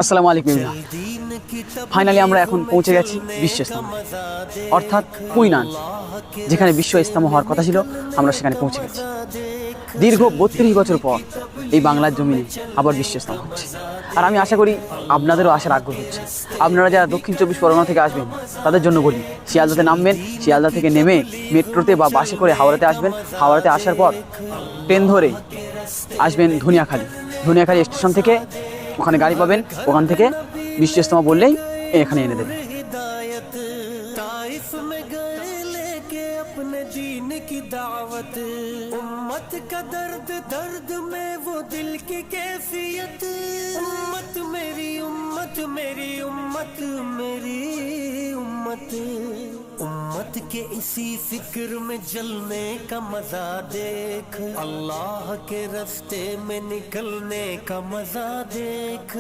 আসসালামু আলাইকুম। ফাইনালি আমরা এখন পৌঁছে গেছি বিশ্ব ইজতেমা, অর্থাৎ কুইনান, যেখানে বিশ্ব ইজতেমা হওয়ার কথা ছিল। আমরা সেখানে পৌঁছে গেছি। দীর্ঘ 32 বছর পর এই বাংলার জমিনে আবার বিশ্ব ইজতেমা হচ্ছে। আর আমি আশা করি আপনাদেরও আসার আগ্রহ হচ্ছে। আপনারা যারা দক্ষিণ 24 পরগনা থেকে আসবেন তাদের জন্য বলি, শিয়ালদাতে নামবেন, শিয়ালদা থেকে নেমে মেট্রোতে বা বাসে করে হাওড়াতে আসবেন। হাওড়াতে আসার পর ট্রেন ধরে আসবেন ধনিয়াখালী স্টেশন থেকে। ওখানে গাড়ি পাবেন, ওখান থেকে বিশ্ব ইজতেমা বললেই এখানে এনে দেবে। अपने जीने की दावत, उम्मत का दर्द दर्द में वो दिल की कैफियत। उम्मत मेरी उम्मत मेरी उम्मत मेरी उम्मत, उम्मत के इसी फिक्र में जलने का मजा देख, अल्लाह के रास्ते में निकलने का मजा देख।